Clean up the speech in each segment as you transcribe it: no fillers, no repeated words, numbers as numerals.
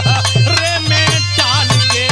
रे में डाल के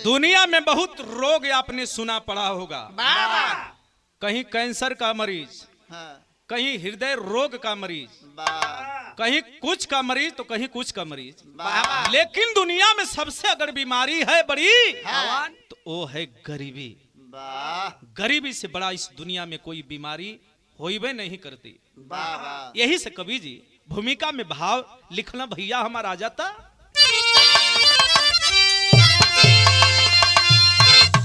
दुनिया में बहुत रोग आपने सुना पड़ा होगा। कहीं कैंसर का मरीज, कहीं हृदय रोग का मरीज, कहीं कुछ का मरीज तो कहीं कुछ का मरीज, लेकिन दुनिया में सबसे अगर बीमारी है बड़ी तो वो है गरीबी। गरीबी से बड़ा इस दुनिया में कोई बीमारी होइबे नहीं करती। यही से कवि जी भूमिका में भाव लिखना भैया हमारा आ जाता।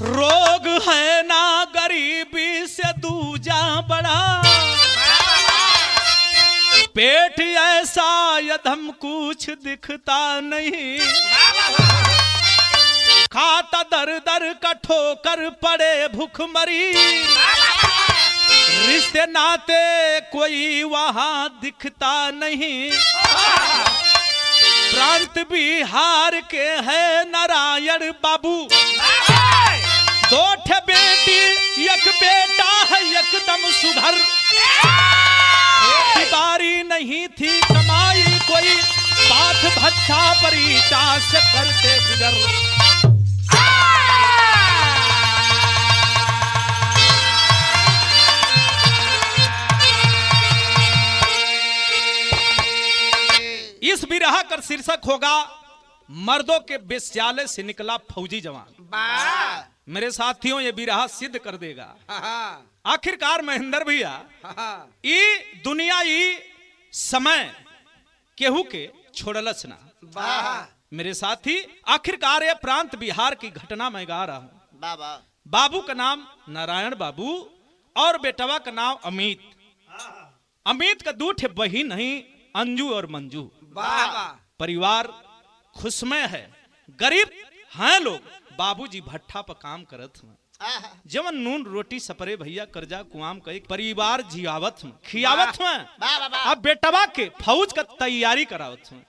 रोग है ना गरीबी से दूजा बड़ा, पेट ऐसा यदम कुछ दिखता नहीं, खाता दर दर का ठोकर पड़े भूखमरी, रिश्ते नाते कोई वहां दिखता नहीं। प्रांत बिहार के है नारायण बाबू, दो ठे बेटी एक बेटा है एकदम सुघर, बारी नहीं थी कमाई कोई, बात भच्छा परीटा से करते गुजर। इस बिरहा का शीर्षक होगा मर्दों के वेश्यालय से निकला फौजी जवान। मेरे साथियों ये बिरहा सिद्ध कर देगा आखिरकार महेंद्र भैया ये दुनिया ये समय केहू के छोड़लच ना। मेरे साथी आखिरकार ये प्रांत बिहार की घटना मैं गा रहा हूँ। बाबू का नाम नारायण बाबू और बेटवा का नाम अमित। अमित का दो ठे बहिन नहीं अंजू और मंजू। परिवार खुशमय है, गरीब हैं लोग। बाबूजी भट्ठा पर काम करत हैं, जवन नून रोटी सपरे भैया कर्जा कुआम कई परिवार जियावत में खियावत में। अब बेटवा के फौज का तैयारी करावत में।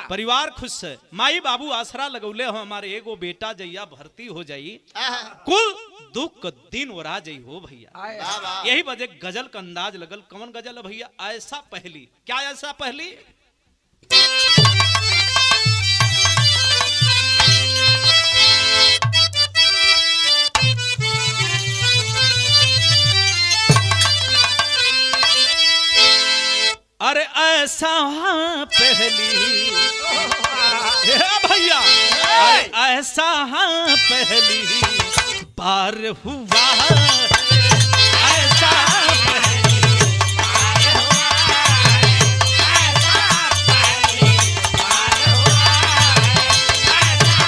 परिवार खुश है। माई बाबू आसरा लगौले हो हमारे एगो बेटा जैया भर्ती हो जाई, कुल दुख का दिन ओरा जाई हो भैया। यही वजह गजल का अंदाज लगल। कौन गजल है भैया? ऐसा पहली। क्या ऐसा पहली? अरे ऐसा पहली भैया, अरे ऐसा पहली बार हुआ, ऐसा पहली बार हुआ, ऐसा पहली बार हुआ, ऐसा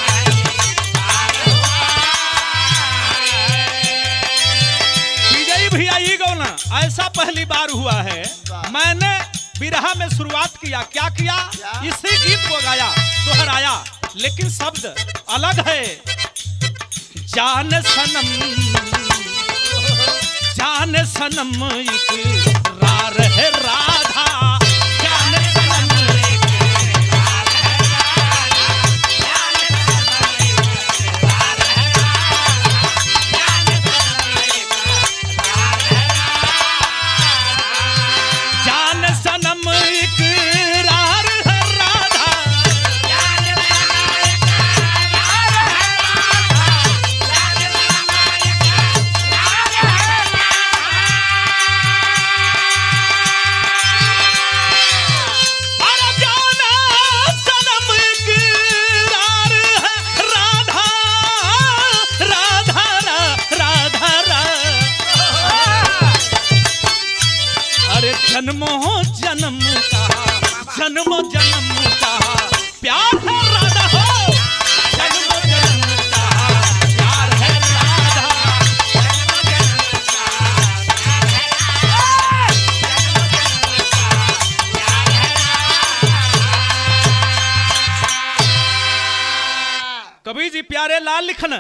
पहली बार हुआ। विजयी भैया ये गौना ऐसा पहली बार हुआ है। मैंने बिरहा में शुरुआत किया, क्या किया? इसी गीत को गाया, दोहराया, लेकिन शब्द अलग है। जान सनम, जान सनम इकरार है राधा, जान सनम जी प्यारे लाल लिखन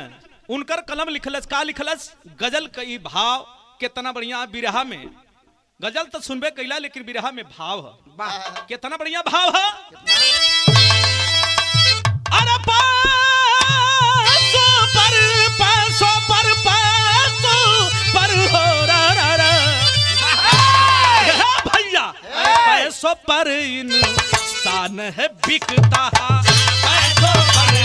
उनकर कलम लिखलस का लिखलस गजल कई भाव कितना बढ़िया बिरहा में गजल तो सुनबे कैला लेकिन बिरहा में भाव है कितना बढ़िया भाव है अरे पर हो भैया पैसों पर इंसान है बिकता पैसों पर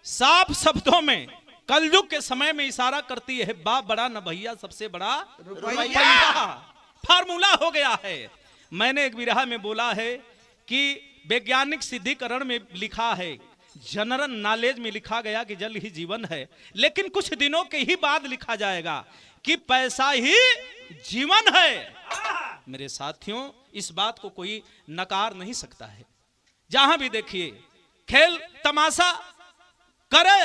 साफ शब्दों में कलयुग के समय में इशारा करती है बाप बड़ा न भैया सबसे बड़ा रुपया फार्मूला हो गया है। मैंने एक विरहा में बोला है कि वैज्ञानिक सिद्धिकरण में लिखा है जनरल नॉलेज में लिखा गया कि जल ही जीवन है लेकिन कुछ दिनों के ही बाद लिखा जाएगा कि पैसा ही जीवन है। मेरे साथियों इस बात को कोई नकार नहीं सकता है। जहां भी देखिए खेल तमाशा करे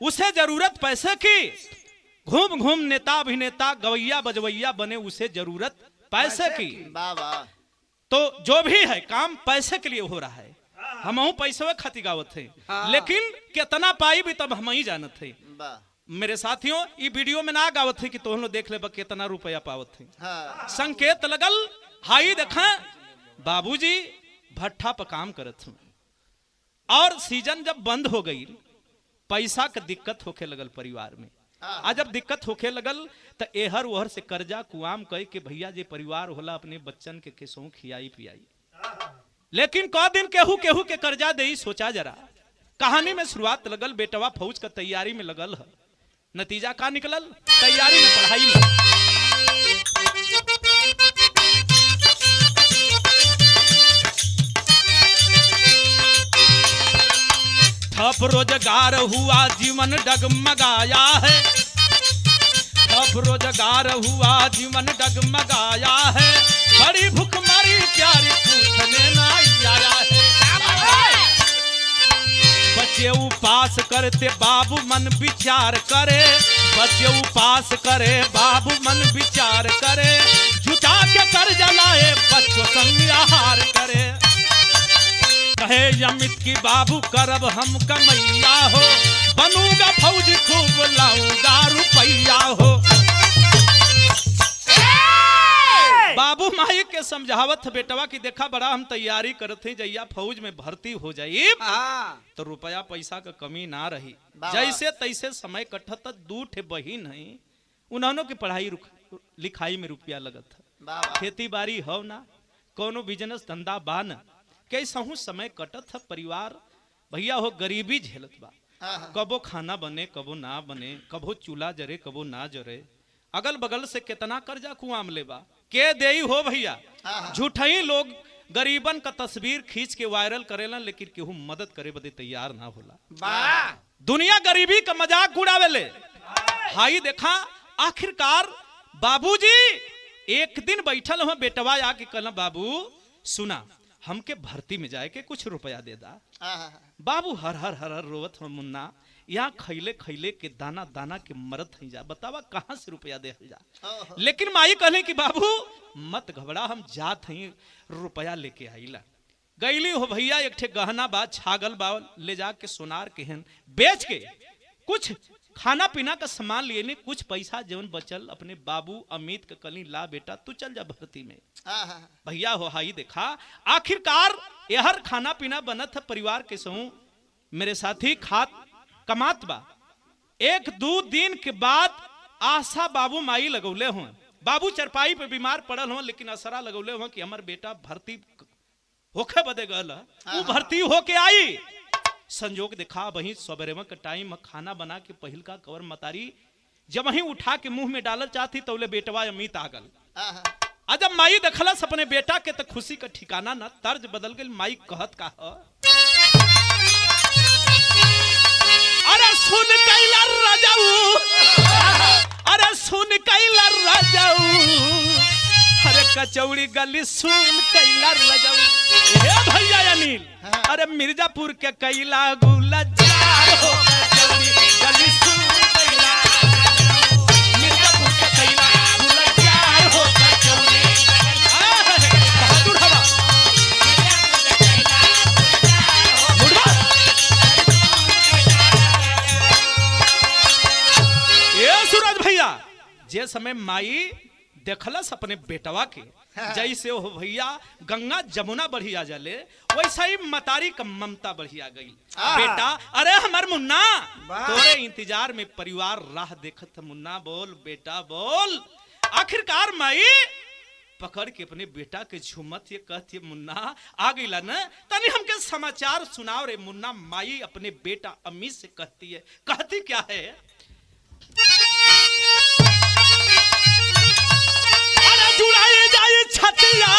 उसे जरूरत पैसे की घूम घूम नेता अभिनेता गवैया बजवैया बने उसे जरूरत पैसे की तो जो भी है काम पैसे के लिए हो रहा है। हम पैसे खातिर गावत थे लेकिन कितना पाई भी तब हम ही जानत थे। मेरे साथियों ये वीडियो में ना गावत थे कि तो हम लोग देख ले कितना रुपया पावत थे। संकेत लगल हाई देखा बाबूजी भट्ठा पर काम करत हूं और सीजन जब बंद हो गई पैसा का दिक्कत होके लगल परिवार में। आज जब दिक्कत होके लगल तो एहर ओहर से कर्जा कुआम कह के भैया जे परिवार होला अपने बच्चन के केसों खियाई पियाई लेकिन क दिन केहू केहू के कर्जा दे सोचा जरा। कहानी में शुरुआत लगल बेटवा फौज का तैयारी में लगल है। नतीजा का निकलल तैयारी में पढ़ाई में ठप रोजगार हुआ जीवन डगमगाया है। ठप रोजगार हुआ जीवन डगमगाया है। बड़ी भूखमरी प्यारी पूछने ना आया है। बच्चे उपास करते बाबू मन विचार करे। बच्चे उपास करे बाबू मन विचार करे। जुटा के कर जलाए बच्चों संग आहार करे। कहे अमित की बाबू करब हम कमैया हो। बनूंगा फौज खूब लाऊंगा रुपैया हो। बाबू माई के समझावत बेटवा की देखा बड़ा हम तैयारी करते जैया फौज में भर्ती हो जाई तो रुपया पैसा का कमी ना रही। जैसे तैसे समय कटत दू ठे बहिन है उन्होंने की पढ़ाई लिखाई में रुपया लगत है। खेती बाड़ी हो ना कोनो बिजनेस धंधा बान कैसा समय कटत है। परिवार भैया हो गरीबी झेलत बा। कबो खाना बने कबो ना बने कबो चूल्हा जरे कबो ना जरे। अगल बगल से कितना कर्जा कुआम लेबा के देई हो भैया। झूठई लोग गरीबन का तस्वीर खींच के वायरल करेला लेकिन केहू मदद करे बदे तैयार ना होला। दुनिया गरीबी का मजाक उड़ावेले। हाई देखा आखिरकार बाबूजी एक दिन बैठल हो बेटवा आके कहला बाबू सुना हमके भर्ती में जाए के कुछ रुपया दे दा। बाबू हर हर हर हर रोवत हो मुन्ना यहाँ खैले खैले के दाना दाना के मरत ही जा बतावा कहाँ से रुपया दे जा। लेकिन माई कहले कि बाबू मत घबरा हम जात हई रुपया लेके आईला। गईली हो भैया एक ठे गहना बा छागल बा ले जाके सोनार के हन बेच के कुछ खाना पीना का सामान लिए नहीं कुछ पैसा जीवन बचल अपने बाबू अमित के कली ला बेटा तू चल जा भर्ती में। भैया हो हाई देखा आखिरकार यहर खाना पीना बनत है परिवार के सहू मेरे साथी खात कमात बा। एक दो दिन के बाद आशा बाबू माई लगौले हुए। बाबू चरपाई पे बीमार पड़ल हो, लेकिन असरा लगौले हो कि हमार बेटा भर्ती होके बदे गल, वो भर्ती होके आई। संजोग दिखा वही सवेरे का टाइम खाना बना के पहिल का कवर मतारी जब वही उठा के मुंह में डालल चाहती तो बेटवा अमित आ गल। जब माई देखलस अपने बेटा के तो खुशी का ठिकाना ना, तर्ज बदल गई। माई कहत का अरे सुन कैला राजाऊ, अरे सुन कैला राजाऊ, अरे कचौड़ी गली सुन कैला राजाऊ। हे भैया अनिल, अरे मिर्जापुर के कैला गुला जार हो, कचौड़ी गली सुन कैला राजाऊ, मिर्जापुर के कैला गुला जार हो, कचौड़ी बहादुर हवा सूरज भैया। जे समय माई देखलस अपने बेटवा के जैसे हो भैया गंगा जमुना बढ़िया जले, वैसा ही मतारी का ममता बढ़िया गई। बेटा अरे हमार मुन्ना तोरे इंतजार में परिवार राह देखत। मुन्ना बोल बेटा बोल। आखिरकार माई पकड़ के अपने बेटा के झुमत ये कहती मुन्ना आ गईला न, तनी हमके समाचार सुनाओ रे मुन्ना। माई अपने बेटा अमित से कहती है, कहती क्या है? अरे जुड़ाई जाए छतिया,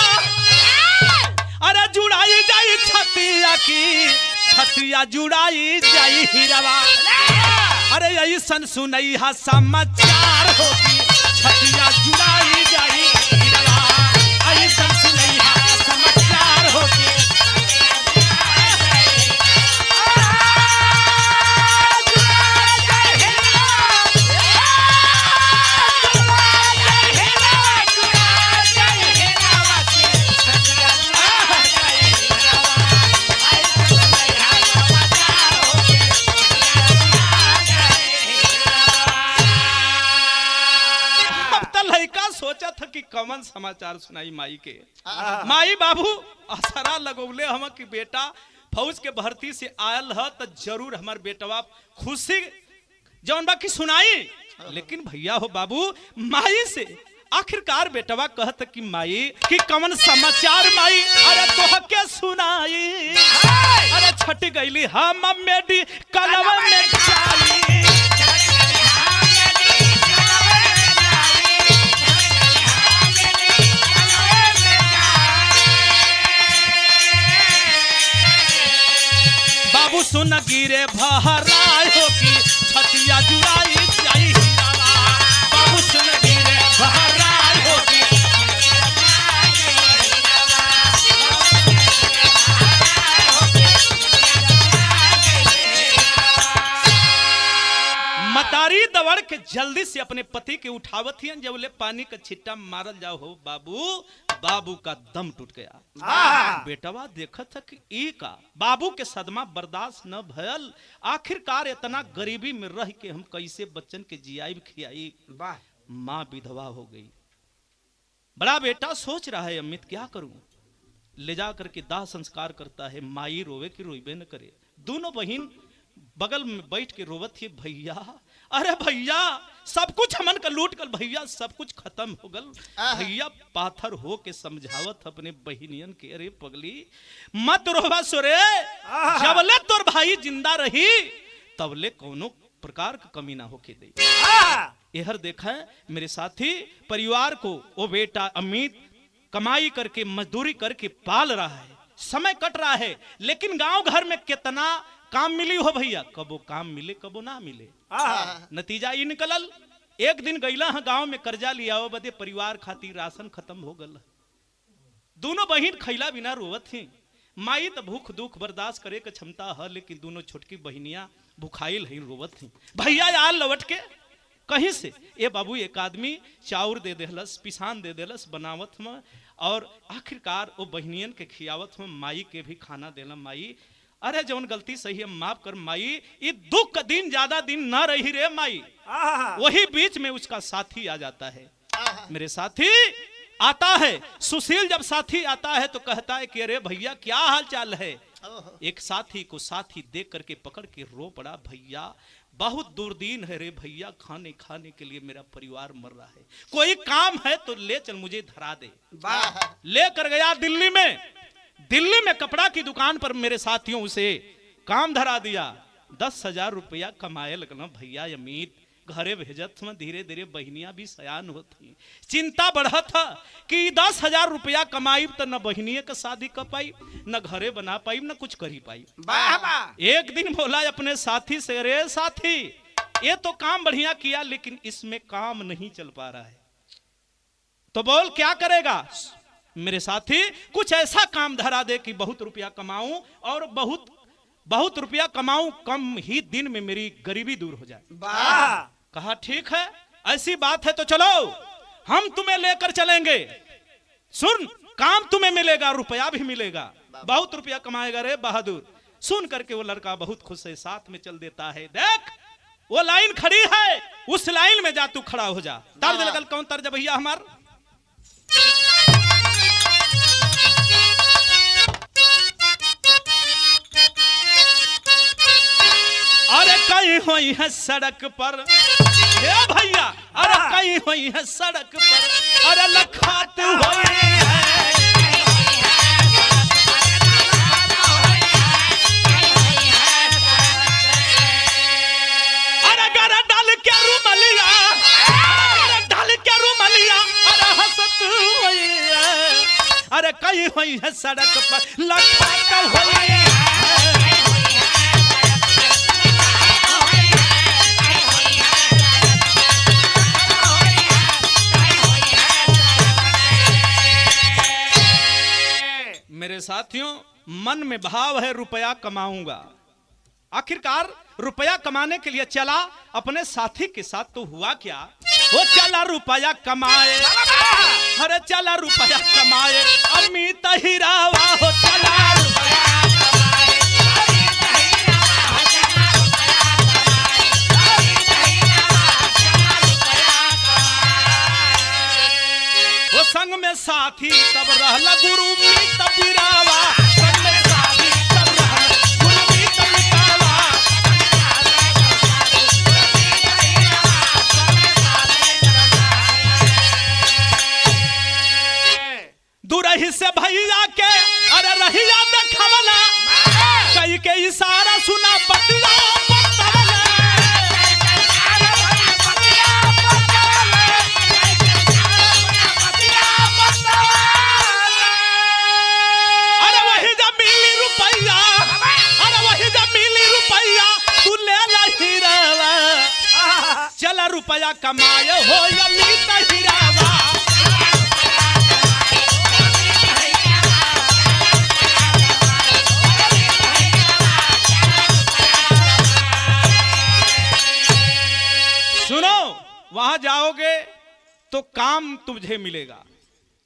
अरे जुड़ाई जाए छतिया की छतिया जुड़ाई जाए हीरावा। अरे यही सन सुनई हा समाचार होती छतिया जुड़ाई जाए हीरावा। यही सन सुनई हा समाचार होती। सोचा था कि कमन समाचार सुनाई माई के। माई बाबू असरा लगौले हम कि बेटा फौज के भर्ती से आयल है तो जरूर हमार बेटवा खुशी जौन बा की सुनाई। लेकिन भैया हो बाबू माई से आखिरकार बेटवा कहत कि माई कि कमन समाचार माई। अरे तो क्या सुनाई? अरे छट गईली हम मेडी कलवा में जाली। बाबू सुन गिरे भहराय हो की छतिया जुड़ाई जाई हीरावा। बाबू सुन गिरे भहराय हो की मतारी दवड़ के जल्दी से अपने पति के उठावत ही जब ले पानी का छिट्टा मारल जाओ हो बाबू। बाबू का दम टूट गया। बेटवा देखा था कि ई का बाबू के सदमा बर्दाश्त न भयल। आखिरकार इतना गरीबी में रह के हम कैसे बच्चन के जियाई खियाई। माँ विधवा हो गई। बड़ा बेटा सोच रहा है अमित क्या करूं। ले जा करके दाह संस्कार करता है। माई रोवे कि रोइबे न करे। दोनों बहन बगल में बैठ के रोवत थी भैया अरे भैया सब कुछ हमन का लूट कर भैया सब कुछ खत्म हो गल। भैया पाथर हो के समझावत अपने बहिनियन के अरे पगली मत रोवा सोरे। जबले तोर भाई जिंदा रही तबले कोनो प्रकार का कमी ना होके दे। यहर देखा है मेरे साथी परिवार को वो बेटा अमित कमाई करके मजदूरी करके पाल रहा है। समय कट रहा है लेकिन गांव घर में कितना काम मिली हो भैया। कबो काम मिले कबो ना मिले। नतीजा ई निकलल। एक दिन गईला है गांव में कर्जा लिया बदे परिवार खातिर राशन खत्म हो गल। दोनों बहन खैला बिना रोवत थी। माई तो भूख दुख बर्दाश्त करे के क्षमता है लेकिन दोनों छोटकी बहनियां भुखाइल ही रोवत थी। भैया आल लौट के कहीं से ये बाबू एक आदमी चाउर दे देहलस पिसान दे देलस बनावत में और आखिरकार वो बहनियन के खियावत में माई के भी खाना देला। माई अरे जौन गलती सही है माफ कर माई। ये दुख का दिन ज्यादा दिन ना रही रे माई। वही बीच में उसका साथी आ जाता है। मेरे साथी आता है सुशील। जब साथी आता है तो कहता है कि अरे भैया क्या हाल चाल है। एक साथी को साथी देख करके पकड़ के रो पड़ा, भैया बहुत दुर्दीन है रे भैया, खाने खाने के लिए मेरा परिवार मर रहा है, कोई काम है तो ले चल मुझे धरा दे। लेकर गया दिल्ली में कपड़ा की दुकान पर मेरे साथियों उसे काम धरा दिया। 10,000 रुपया कमाए लगना भैया अमित, घरे भेजत में धीरे धीरे बहनियां भी सयान होती, चिंता बढ़ा था कि 10,000 रुपया कमाई तो न बहनिये का शादी कर पाई, न घरे बना पाई, न कुछ कर ही पाई। एक दिन बोला अपने साथी से, अरे साथी ये तो काम बढ़िया किया लेकिन इसमें काम नहीं चल पा रहा है, तो बोल क्या करेगा। मेरे साथी कुछ ऐसा काम धरा दे कि बहुत रुपया कमाऊं और बहुत रुपया कमाऊं, कम ही दिन में मेरी गरीबी दूर हो जाए। कहा ठीक है ऐसी बात है तो चलो हम तुम्हें लेकर चलेंगे, सुन काम तुम्हें मिलेगा, रुपया भी मिलेगा, बहुत रुपया कमाएगा रे बहादुर। सुन करके वो लड़का बहुत खुश है, साथ में चल देता है। देख वो लाइन खड़ी है, उस लाइन में जा तू खड़ा हो जा। तर्ज लगल, कौन तर्ज भैया हमार? अरे कहीं हुई है सड़क पर हे भैया, अरे कहीं हुई है सड़क पर, अरे लखात हुई है, अरे गर डाल के रुमलिया, अरे डाल के रुमलिया, अरे हंसत हुई है, अरे कहीं हुई है सड़क पर लखात हुई है। मेरे साथियों मन में भाव है रुपया कमाऊंगा, आखिरकार रुपया कमाने के लिए चला अपने साथी के साथ, तो हुआ क्या, वो चला रुपया कमाए, अरे चला रुपया कमाए, अमित हीरावा हो चला रुपया कमाए, वो संग में साथी तब रहला गुरु मीत बिरावा, संग में साथी तब रहला गुरु मीत बिरावा, दुरही से भैया के अरे रहिया देखवला, कई के इशारा सुना बतिया बतवला, अरे वही जब मिली रुपया, अरे वही जब मिली रुपया तू ले ला हीरावा, चला रुपया कमाए हो अमित हीरावा। सुनो वहां जाओगे तो काम तुझे मिलेगा।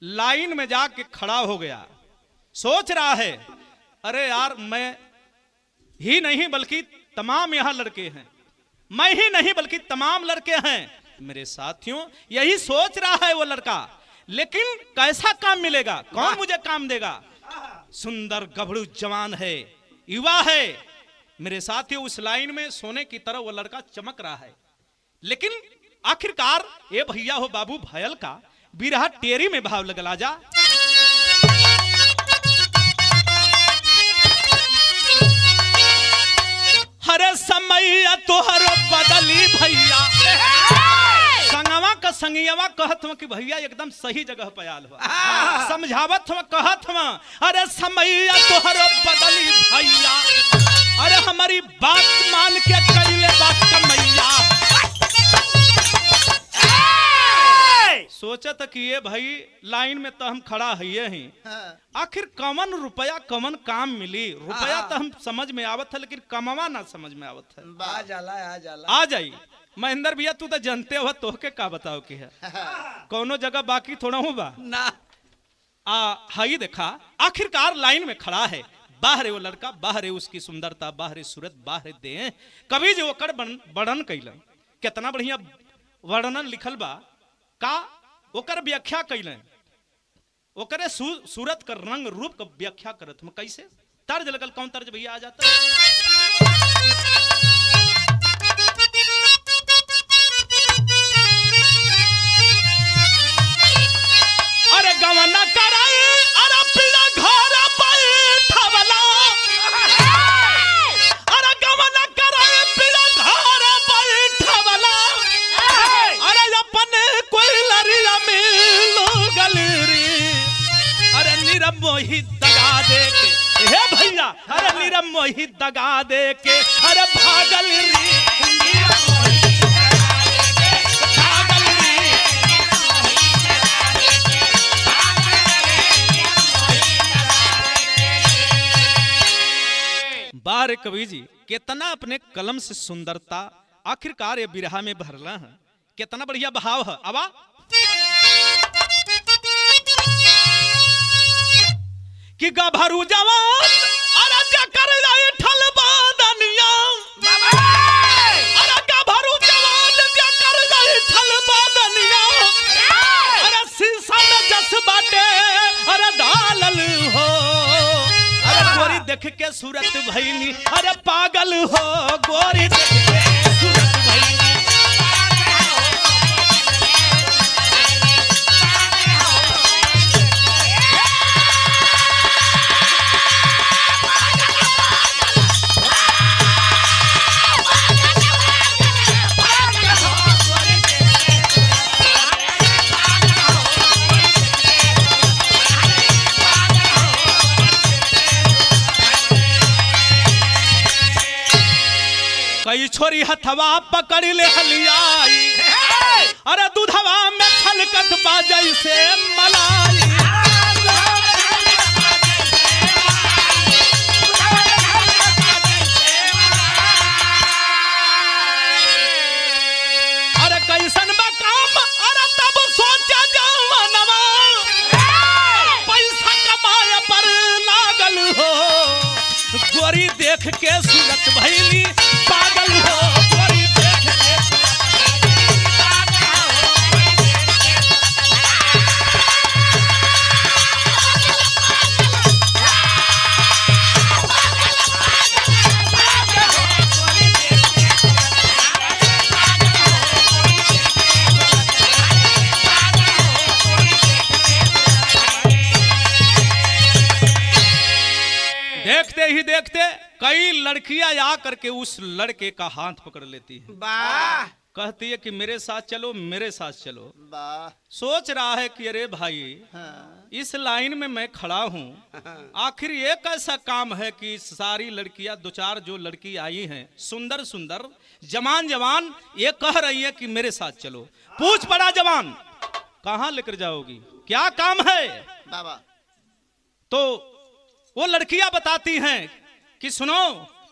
लाइन में जाके खड़ा हो गया, सोच रहा है अरे यार मैं ही नहीं बल्कि तमाम यहां लड़के हैं, मैं ही नहीं बल्कि तमाम लड़के हैं। मेरे साथियों यही सोच रहा है वो लड़का, लेकिन कैसा काम मिलेगा, कौन मुझे काम देगा। सुंदर गबड़ू जवान है, युवा है। मेरे साथियों उस लाइन में सोने की तरह वो लड़का चमक रहा है, लेकिन आखिरकार ये भैया हो बाबू भयल का बिरहा टेरी में भाव लगला जा। हरे समय तोहर बदली भैया, संगवा का संगियवा कहत कि भैया एकदम सही जगह पे आल हुआ, समझावत कहत अरे समय तोहर बदली भैया, अरे हमारी बात मान के कैले बात कमैया। सोचा था कि ये भाई लाइन में तो हम खड़ा है ही, आखिर कमन रुपया कमन काम मिली, रुपया तो हम समझ में आवत है लेकिन कमवा ना समझ में आवत है। आ जाई महेंद्र भैया, तू तो जानते हो तो के का बताओ कि है कोनो जगह बाकी थोड़ा हूँ बा ना। हाई देखा आखिरकार लाइन में खड़ा है, बाहर है वो लड़का, बाहर है उसकी सुंदरता, बाहर है सूरत, बाहर है दे कभी जो ओकर वर्णन कैलन, कितना बढ़िया वर्णन लिखल बा का ओकर व्याख्या कैले, ओकरे सूरत का रंग रूप का व्याख्या करत हम कैसे तर्ज लगल, कौन तर्ज भैया आ जाता? अरे गवना कराए अरे पीड़ा घर बैठवला, अरे गवना कराए पीड़ा घर बैठवला, अरे अपने कोई लरिया मिल गलरी, अरे नीरव मोही दगा दे के, हे भैया अरे नीरव मोही दगा दे के, अरे भागल री बार कवि जी कितना अपने कलम से सुंदरता आखिरकार ये बिरहा में भरला है, कितना बढ़िया बहाव है। अब कि गभरू जवान अरे जकर ठल बादनिया, अरे गभरू जवान जकर ठल बादनिया, अरे शीशा में जस बाटे अरे डालल हो, गोरी देख के सूरत भइली अरे पागल हो, गोरी देख के सूरत भइली कई छोरी हथवा पकड़ ले हलियाई, अरे दूधवा में छलकत बाजई से मलाई, अरे कैसन बा काम अरे तब सोचा जवानवा, पैसा कमाए पर लागल हो, गोरी देख के सूरत भइली पागल हो, गोरी देख के देखते ही देखते कई लड़कियां आ करके उस लड़के का हाथ पकड़ लेती है, वाह कहती है कि मेरे साथ चलो, मेरे साथ चलो। वाह सोच रहा है कि अरे भाई इस लाइन में मैं खड़ा हूँ, आखिर ये कैसा काम है कि सारी लड़कियां दो चार जो लड़की आई हैं सुंदर सुंदर जवान जवान ये कह रही है कि मेरे साथ चलो। पूछ पड़ा जवान कहाँ लेकर जाओगी, क्या काम है? बाबा तो वो लड़कियां बताती हैं कि सुनो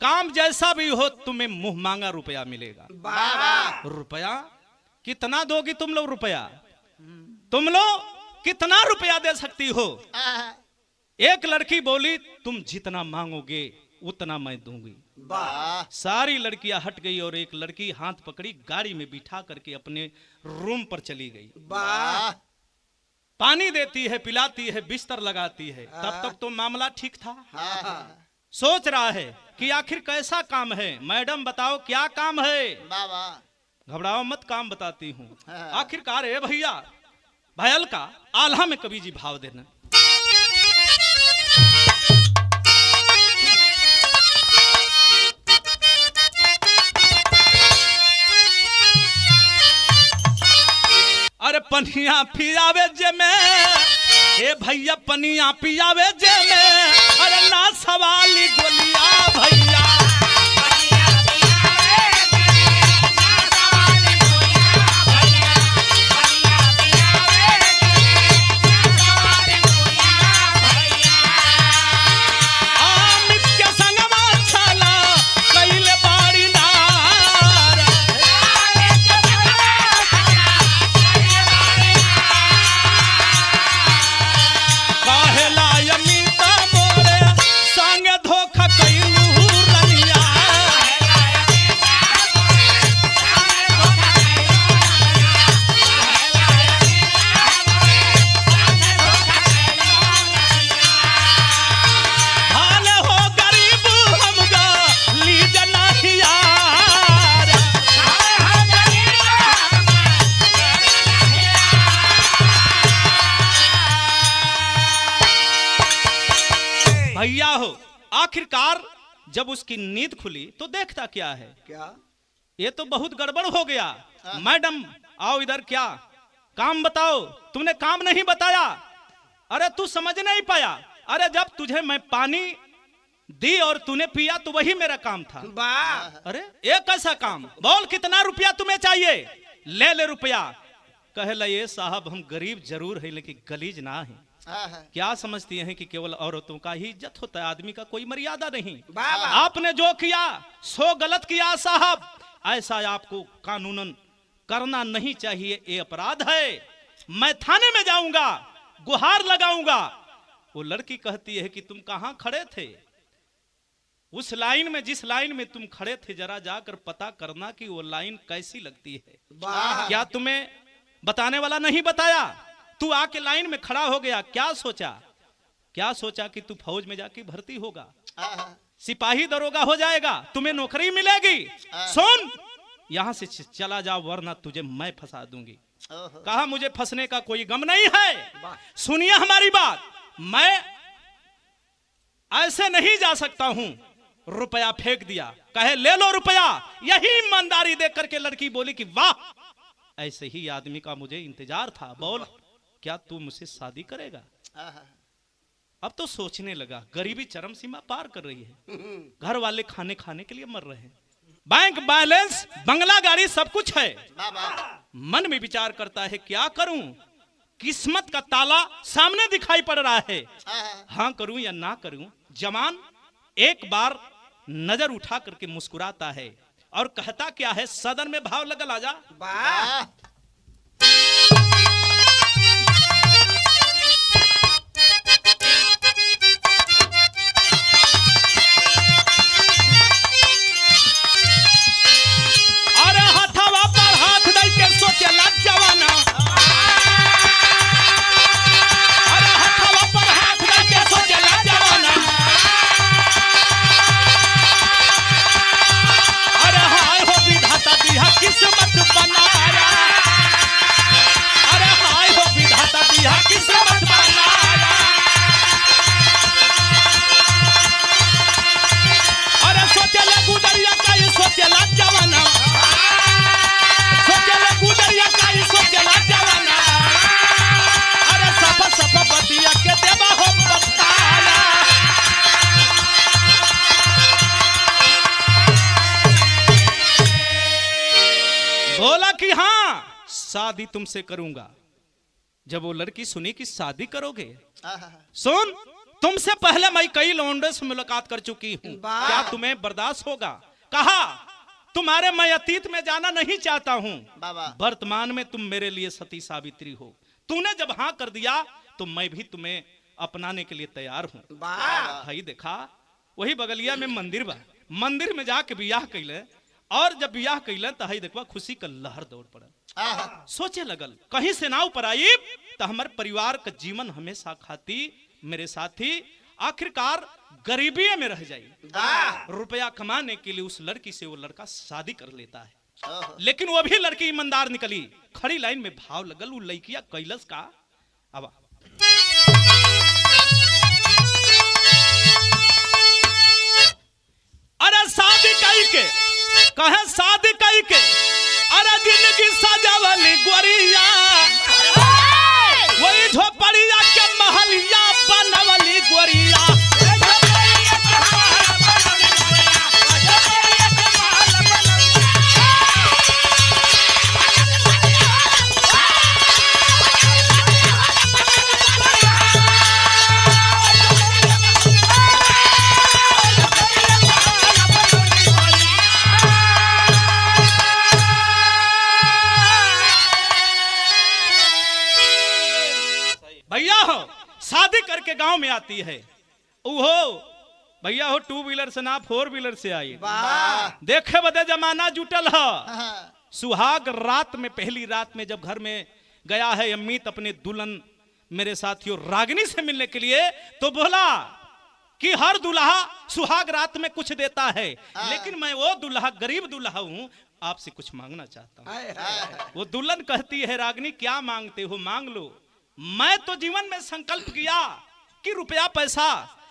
काम जैसा भी हो तुम्हें मुंह मांगा रुपया मिलेगा। बाबा रुपया कितना दोगी तुम लोग? रुपया तुम लोग कितना रुपया दे सकती हो? एक लड़की बोली तुम जितना मांगोगे उतना मैं दूंगी। वाह सारी लड़कियां हट गई और एक लड़की हाथ पकड़ी गाड़ी में बिठा करके अपने रूम पर चली गई। वाह पानी देती है, पिलाती है, बिस्तर लगाती है। तब तक तो मामला ठीक था। हाँ सोच रहा है कि आखिर कैसा काम है, मैडम बताओ क्या काम है? बाबा घबराओ मत, काम बताती हूँ। हाँ। आखिरकार है भैया भयल का आल्हा में कवि जी भाव देना। अरे पनिया पियावे जे में, हे भैया पनिया पियावे जे में, अरे ना सवाली गोलिया भैया। काहेला यमी आखिरकार जब उसकी नींद खुली तो देखता क्या है, क्या? ये तो बहुत गड़बड़ हो गया। मैडम आओ इधर, क्या काम बताओ, तुमने काम नहीं बताया। अरे तू समझ नहीं पाया, अरे जब तुझे मैं पानी दी और तूने पिया तो वही मेरा काम था। अरे ये कैसा काम, बोल कितना रुपया तुम्हें चाहिए, ले ले रुपया। कहे ये साहब हम गरीब जरूर है लेकिन गलीज ना है। क्या समझती हैं कि केवल औरतों का ही इज्जत होता है, आदमी का कोई मर्यादा नहीं। आपने जो किया सो गलत किया साहब, ऐसा आपको कानूनन करना नहीं चाहिए, ये अपराध है। मैं थाने में जाऊंगा, गुहार लगाऊंगा। वो लड़की कहती है कि तुम कहां खड़े थे, उस लाइन में, जिस लाइन में तुम खड़े थे जरा जाकर पता करना कि वो लाइन कैसी लगती है। क्या तुम्हें बताने वाला नहीं बताया? तू आके लाइन में खड़ा हो गया, क्या सोचा? क्या सोचा कि तू फौज में जाके भर्ती होगा, सिपाही दरोगा हो जाएगा, तुम्हें नौकरी मिलेगी। सुन, यहां से चला जा वरना तुझे मैं फंसा दूंगी। कहा मुझे फंसने का कोई गम नहीं है, सुनिए हमारी बात, मैं ऐसे नहीं जा सकता हूं। रुपया फेंक दिया, कहे ले लो रुपया। यही ईमानदारी देख करके लड़की बोली कि वाह, ऐसे ही आदमी का मुझे इंतजार था। बोल क्या तू मुझसे शादी करेगा? अब तो सोचने लगा, गरीबी चरम सीमा पार कर रही है, घर वाले खाने खाने के लिए मर रहे हैं, बैंक बैलेंस, बंगला गाड़ी सब कुछ है। मन में विचार करता है क्या करूं, किस्मत का ताला सामने दिखाई पड़ रहा है, हाँ करूं या ना करूं। जवान एक बार नजर उठा करके मुस्कुराता है और कहता क्या है, सदन में भाव लगल आजा। अरे हथवा पर हाथ दे के सोचला जवाना, अरे हथवा पर हाथ दे के सोचला जवाना। अरे हाय हो विधाता दिया किस्मत बनाया, अरे हाय हो विधाता दिया किस्मत बनाया। अरे सोचला गुदरिया का ये सोचला जवाना, सोचला गुदरिया का ये सोचला जवाना। अरे सफा सफा बतिया के देवा हो बताया। बोला कि हाँ शादी तुमसे करूंगा। जब वो लड़की सुनी कि शादी करोगे, सुन तुमसे पहले मैं कई लौंडे से मुलाकात कर चुकी हूँ, क्या तुम्हें बर्दाश्त होगा? कहा तुम्हारे मैं अतीत में जाना नहीं चाहता हूँ, वर्तमान में तुम मेरे लिए सती सावित्री हो। तूने जब हाँ कर दिया तो मैं भी तुम्हें अपनाने के लिए तैयार हूँ। भाई देखा वही बगलिया में मंदिर बा, मंदिर में जाके बियाह कैले, और जब बियाह कैले तो हई देखवा खुशी का लहर दौड़ पड़ा। सोचे लगल कहीं से ना ऊपर आई तो हमारे परिवार का जीवन हमेशा खाती मेरे साथी आखिरकार गरीबी में रह जाई। रुपया कमाने के लिए उस लड़की से वो लड़का शादी कर लेता है, लेकिन वो भी लड़की ईमानदार निकली। खड़ी लाइन में भाव लगल, वो लड़किया कैलस का अब अरे शादी कई के, कहे शादी कई के, अरे जिंदगी सजावली गोरिया, वही झोपड़िया के महलिया बनवली गोरिया। भैया हो शादी करके गांव में आती है, ओहो भैया हो टू व्हीलर से ना फोर व्हीलर से आई। देखे बदे जमाना जुटल है। सुहाग रात में, पहली रात में जब घर में गया है अमित अपने दुल्हन मेरे साथियों रागिनी से मिलने के लिए, तो बोला कि हर दुल्हा सुहाग रात में कुछ देता है, लेकिन मैं वो दुल्हा गरीब दुल्हा हूं, आपसे कुछ मांगना चाहता हूं। वो दुल्हन कहती है रागिनी क्या मांगते हो, मांग लो। मैं तो जीवन में संकल्प किया कि रुपया पैसा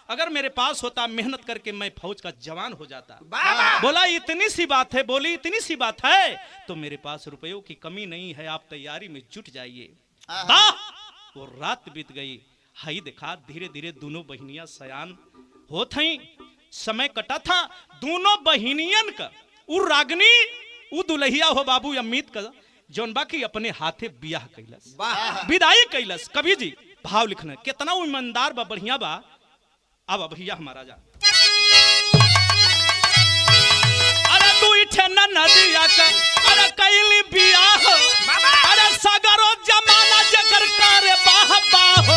अगर मेरे पास होता मेहनत करके मैं फौज का जवान हो जाता। वाह। बोला इतनी सी बात है, बोली इतनी सी बात है तो मेरे पास रुपयों की कमी नहीं है, आप तैयारी में जुट जाइए। वाह, वो रात बीत गई। हाई देखा धीरे धीरे दोनों बहनियां सयान हो थी। समय कटा था दोनों बहनियन का। उ रागनी उ दुल्हिया हो बाबू अमित का जौन बाकी अपने हाथे बियाह कैलस, विदाई कैलस। कवि जी भाव लिखना कितना ईमानदार बा, बढ़िया बा। अब भैया हमारा जा अरे तू इठे न नदिया का अरे कैली बियाह, अरे सगरो जमाना जकर करे बाह बाह।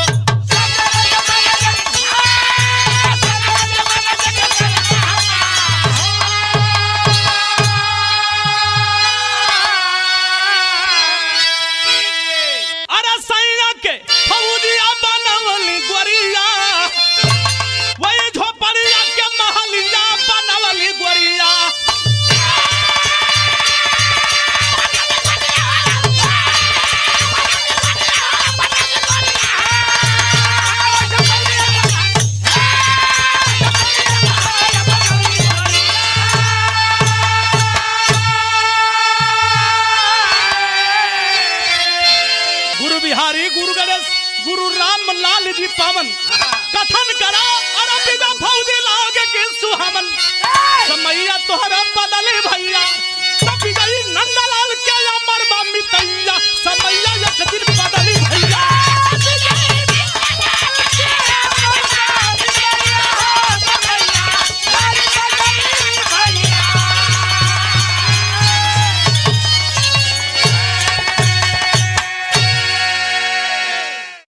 गुरु राम लाल जी पावन कथन करा और